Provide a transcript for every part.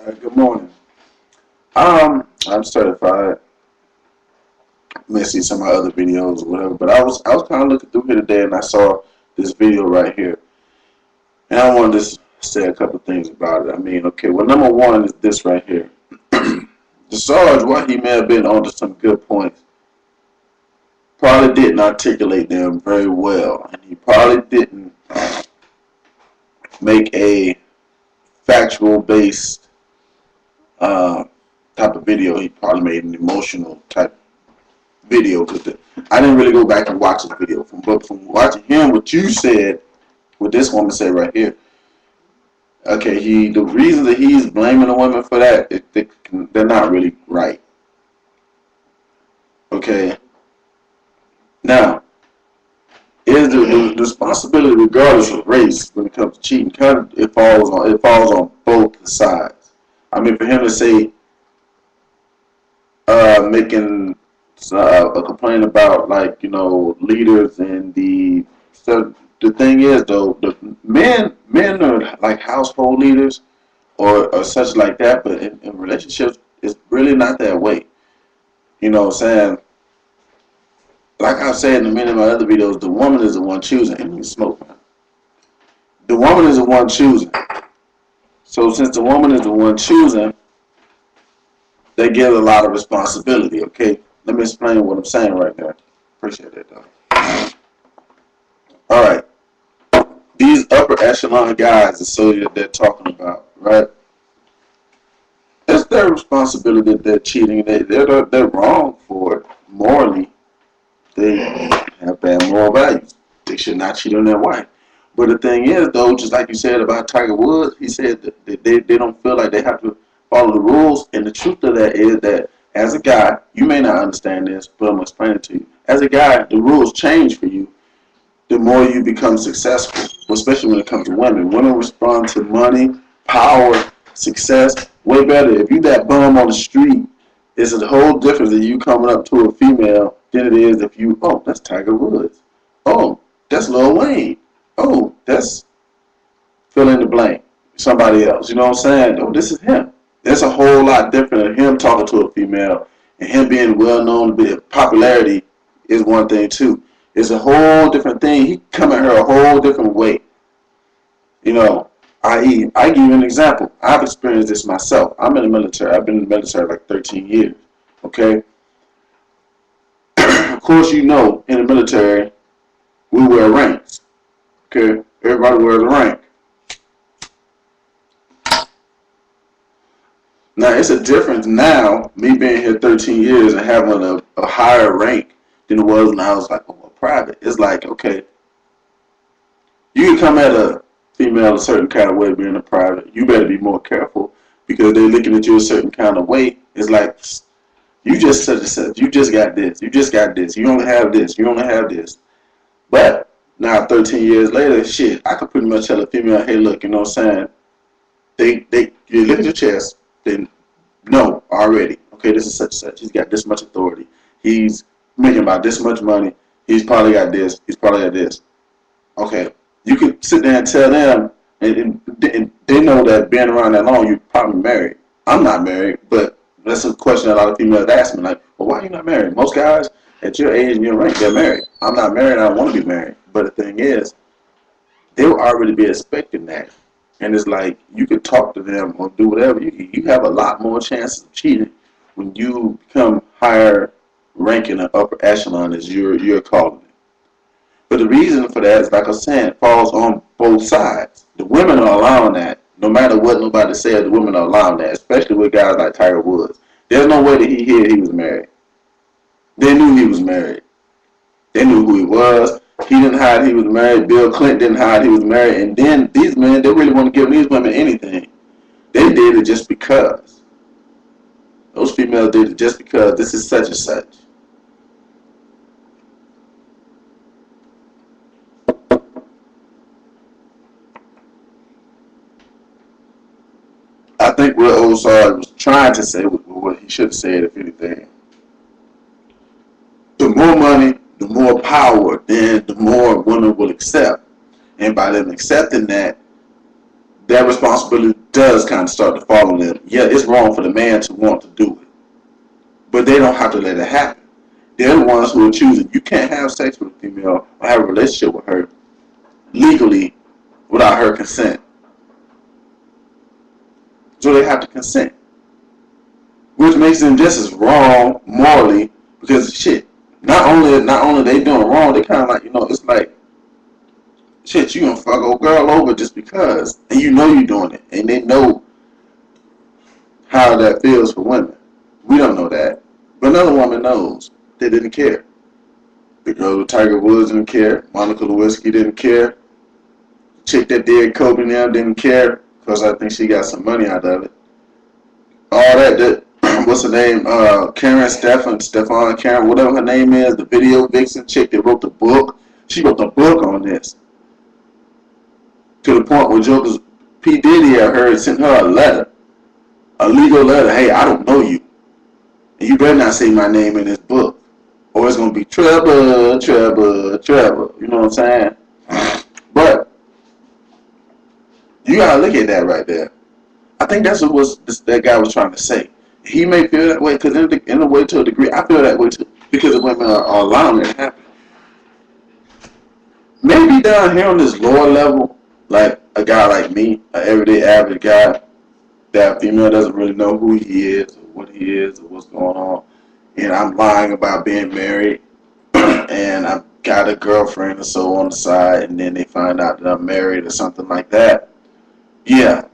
Good morning. I'm certified. You may see some of my other videos or whatever, but I was kind of looking through here today and I saw this video right here, and I wanted to say a couple things about it. I mean, okay, well, number one is this right here. The Sarge, while he may have been onto some good points, probably didn't articulate them very well, and he probably didn't make a factual based type of video. He probably made an emotional type video because I didn't really go back and watch the video. From watching him, what you said, what this woman said right here. Okay, the reason that he's blaming the women for that, they're not really right. Okay, now is the responsibility, regardless of race, when it comes to cheating, kind of it falls on both sides. I mean, for him to say making a complaint about, like, leaders and the thing is, though, the men are like household leaders or such like that, but in relationships it's really not that way. You know what I'm saying? Like I've said in many of my other videos, the woman is the one choosing. And you smoke, man. The woman is the one choosing. So since the woman is the one choosing, they get a lot of responsibility. Okay, let me explain what I'm saying right there. Appreciate that, though. All right, these upper echelon guys, the soldier they're talking about, right? It's their responsibility that they're cheating. They're wrong for it morally. They have bad moral values. They should not cheat on their wife. But the thing is, though, just like you said about Tiger Woods, he said that they don't feel like they have to follow the rules. And the truth of that is that as a guy, you may not understand this, but I'm going to explain it to you. As a guy, the rules change for you the more you become successful, especially when it comes to women. Women respond to money, power, success way better. If you that bum on the street, it's a whole difference than you coming up to a female than it is if you, oh, that's Tiger Woods. Oh, that's Lil Wayne. Oh, that's fill in the blank. Somebody else. You know what I'm saying? Oh, this is him. That's a whole lot different than him talking to a female and him being well known. Popularity is one thing too. It's a whole different thing. He come at her a whole different way. You know, I give you an example. I've experienced this myself. I'm in the military. I've been in the military like 13 years. Okay? Of course, in the military, we wear ranks. Okay? Everybody wears a rank. Now, it's a difference now, me being here 13 years and having a higher rank than it was when I was like, oh, private. It's like, okay, you can come at a female a certain kind of way being a private. You better be more careful because they're looking at you a certain kind of way. It's like, you just such and such. You just got this. You just got this. You only have this. You only have this. But now, 13 years later, shit, I could pretty much tell a female, hey, look, you know what I'm saying? You look at your chest, they know already, okay, this is such and such. He's got this much authority. He's making about this much money. He's probably got this. He's probably got this. Okay, you could sit there and tell them, and they know that being around that long, you're probably married. I'm not married, but that's a question a lot of females ask me, like, well, why are you not married? Most guys at your age and your rank, they're married. I'm not married. I don't want to be married. But the thing is, they will already be expecting that. And it's like, you could talk to them or do whatever. You have a lot more chances of cheating when you become higher ranking an upper echelon, as you're calling it. But the reason for that is, like I was saying, it falls on both sides. The women are allowing that. No matter what nobody said, the women are allowing that, especially with guys like Tiger Woods. There's no way that he hid he was married. They knew he was married. They knew who he was. He didn't hide he was married. Bill Clinton didn't hide he was married. And then these men, they really want to give these women anything. They did it just because. Those females did it just because this is such and such. I think what Ozark was trying to say, what he should have said, if anything. The more money, the more power, then the more women will accept. And by them accepting that, that responsibility does kind of start to fall on them. Yeah, it's wrong for the man to want to do it, but they don't have to let it happen. They're the ones who are choosing. You can't have sex with a female or have a relationship with her legally without her consent. So they have to consent, which makes them just as wrong morally because shit. Not only they doing wrong, they kind of like it's like shit. You gonna fuck a girl over just because, and you know you're doing it, and they know how that feels for women. We don't know that, but another woman knows. They didn't care. The girl with Tiger Woods didn't care. Monica Lewinsky didn't care. The chick that did Kobe now didn't care because I think she got some money out of it. All that what's her name? Stefan Karen, whatever her name is, the video vixen chick that wrote the book. She wrote the book on this to the point where Joker's P Diddy had heard sent her a letter, a legal letter. Hey, I don't know you, and you better not say my name in this book, or it's gonna be trouble, trouble, trouble. You know what I'm saying? But you gotta look at that right there. I think that's what that guy was trying to say. He may feel that way because in a way, to a degree, I feel that way too because the women are allowing it to happen. Maybe down here on this lower level, like a guy like me, an everyday average guy, that female doesn't really know who he is or what he is or what's going on, and I'm lying about being married, and I've got a girlfriend or so on the side, and then they find out that I'm married or something like that. Yeah,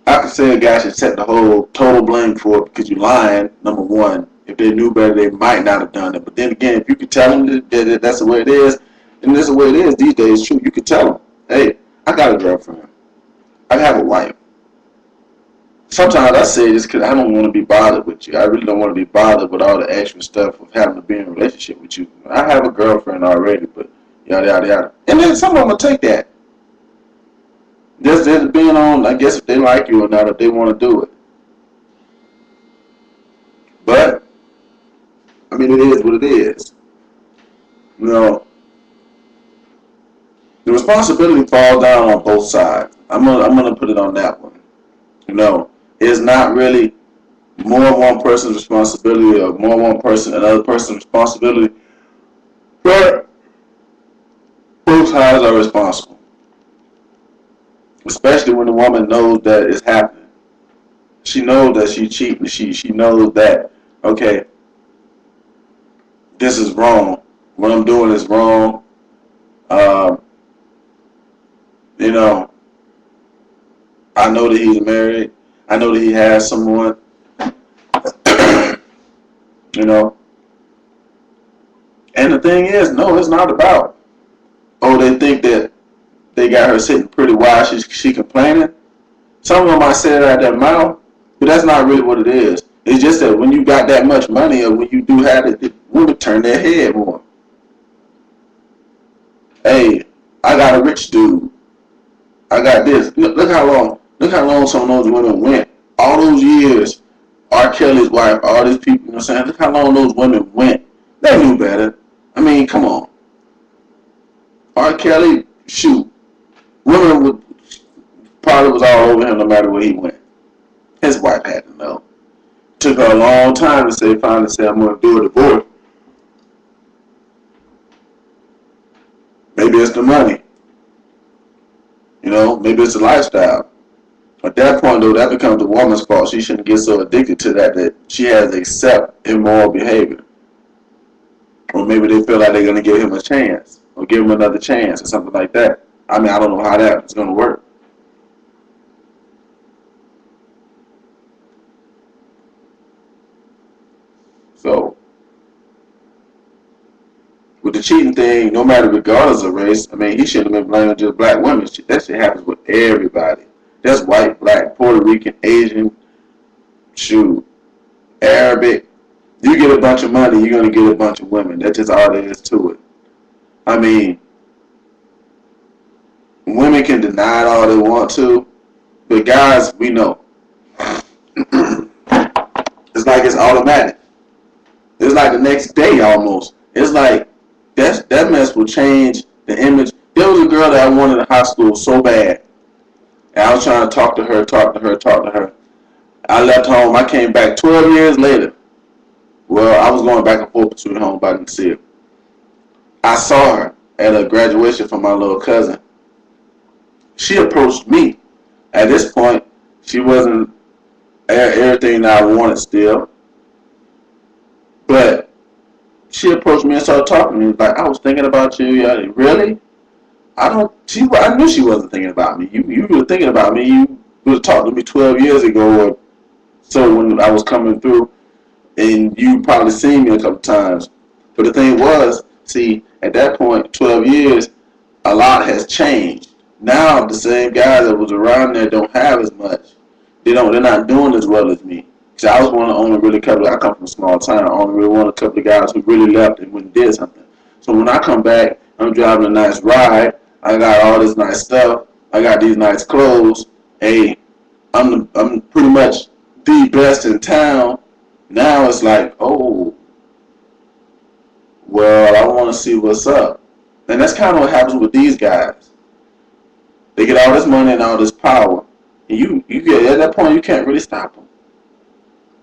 I could say a guy should take the whole total blame for it because you're lying, number one. If they knew better, they might not have done it. But then again, if you could tell them that that's the way it is, and that's the way it is these days, true, you could tell them, hey, I got a girlfriend. I have a wife. Sometimes I say this because I don't want to be bothered with you. I really don't want to be bothered with all the extra stuff of having to be in a relationship with you. I have a girlfriend already, but yada, yada, yada. And then some of them will take that. Just being on, I guess, if they like you or not, if they want to do it. But, I mean, it is what it is. You know, the responsibility falls down on both sides. I'm gonna put it on that one. You know, it's not really more one person's responsibility or more one person another person's responsibility, but both sides are responsible. Especially when the woman knows that it's happening. She knows that she's cheating. She knows that, okay, this is wrong. What I'm doing is wrong. Um, you know, I know that he's married. I know that he has someone. You know. And the thing is, no, it's not about, oh, they think that they got her sitting pretty while she complaining. Some of them might say it out of their mouth, but that's not really what it is. It's just that when you got that much money or when you do have it, women turn their head more. Hey, I got a rich dude. I got this. Look how long some of those women went. All those years, R. Kelly's wife, all these people, you know what I'm saying? Look how long those women went. They knew better. I mean, come on. R. Kelly, shoot. Women would probably was all over him no matter where he went. His wife had to know. Took her a long time to finally say, I'm going to do a divorce. Maybe it's the money. You know, maybe it's the lifestyle. At that point, though, that becomes the woman's fault. She shouldn't get so addicted to that she has to accept immoral behavior. Or maybe they feel like they're going to give him a chance. Or give him another chance or something like that. I mean, I don't know how that's going to work. So, with the cheating thing, no matter regardless of race, I mean, he shouldn't have been blaming just black women. That shit happens with everybody. That's white, black, Puerto Rican, Asian, shoot, Arabic. You get a bunch of money, you're going to get a bunch of women. That's just all there is to it. I mean, women can deny it all they want to, but guys, we know. It's like it's automatic. It's like the next day almost. It's like that mess will change the image. There was a girl that I wanted in high school so bad. And I was trying to talk to her, talk to her, talk to her. I left home. I came back 12 years later. Well, I was going back and forth between home, but I didn't see her. I saw her at a graduation from my little cousin. She approached me. At this point, she wasn't everything that I wanted still, but she approached me and started talking to me. Like, I was thinking about you. Yeah, really? I knew she wasn't thinking about me. You were thinking about me. You would have talked to me 12 years ago or so when I was coming through, and you probably seen me a couple times. But the thing was, see, at that point, 12 years, a lot has changed. Now the same guys that was around there don't have as much. They're not doing as well as me. Cause I was one of the only really couple. I come from a small town. I only really one of a couple of guys who really left and went and did something. So when I come back, I'm driving a nice ride. I got all this nice stuff. I got these nice clothes. Hey, I'm pretty much the best in town. Now it's like, oh, well, I want to see what's up. And that's kind of what happens with these guys. They get all this money and all this power, and you get at that point you can't really stop them.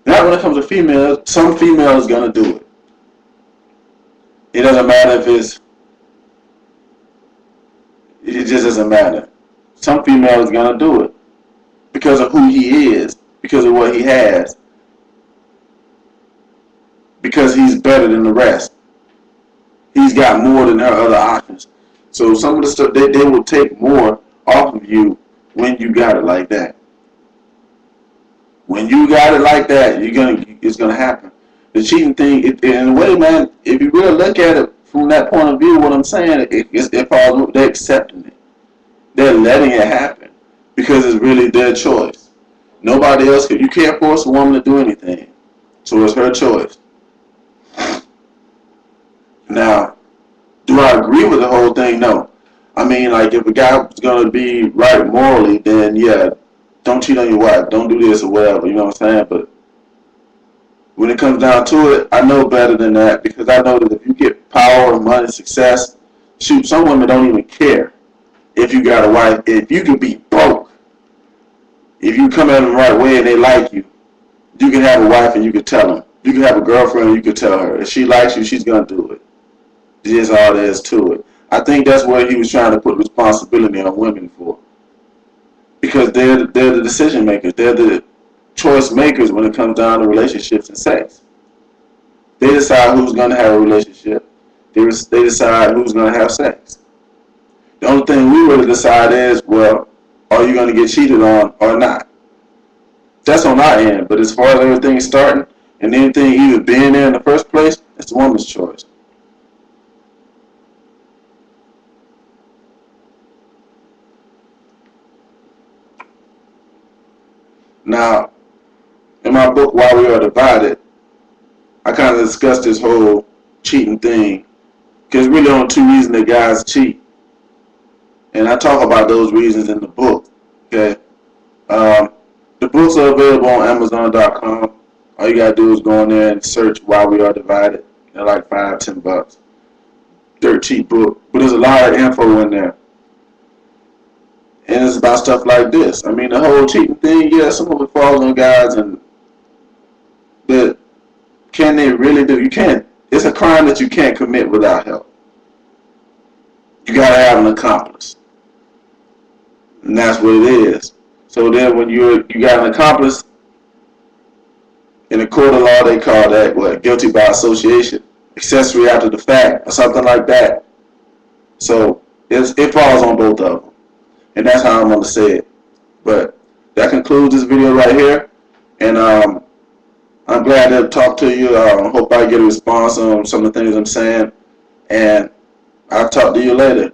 Now when it comes to females, some female is gonna do it. It doesn't matter if it just doesn't matter. Some female is gonna do it because of who he is, because of what he has, because he's better than the rest. He's got more than her other options. So some of the stuff they will take more off of you when you got it like that. When you got it like that, it's gonna happen. The cheating thing, in a way, man, if you really look at it from that point of view, what I'm saying, it falls. They're accepting it. They're letting it happen because it's really their choice. Nobody else can. You can't force a woman to do anything, so it's her choice. Now, do I agree with the whole thing? No. I mean, like, if a guy's gonna be right morally, then yeah, don't cheat on your wife, don't do this or whatever, you know what I'm saying? But when it comes down to it, I know better than that because I know that if you get power, money, success, shoot, some women don't even care if you got a wife. If you can be broke, if you come at them the right way and they like you, you can have a wife and you can tell them. You can have a girlfriend and you can tell her. If she likes you, she's gonna do it. That's all there is to it. I think that's what he was trying to put responsibility on women for. Because they're the decision makers. They're the choice makers when it comes down to relationships and sex. They decide who's going to have a relationship. They decide who's going to have sex. The only thing we really decide is, well, are you going to get cheated on or not? That's on our end. But as far as everything starting and anything even being there in the first place, it's the woman's choice. Now, in my book, Why We Are Divided, I kind of discussed this whole cheating thing because really only two reasons that guys cheat. And I talk about those reasons in the book. Okay, the books are available on Amazon.com. All you gotta do is go in there and search Why We Are Divided. They're like $5-10. Dirt cheap book, but there's a lot of info in there. And it's about stuff like this. I mean, the whole cheating thing, yeah, some of it falls on guys, but can they really do? You can't. It's a crime that you can't commit without help. You gotta have an accomplice, and that's what it is. So then, when you got an accomplice in a court of law, they call that what? Guilty by association, accessory after the fact, or something like that. So it falls on both of them. And that's how I'm going to say it. But that concludes this video right here. And I'm glad to talk to you. I hope I get a response on some of the things I'm saying. And I'll talk to you later.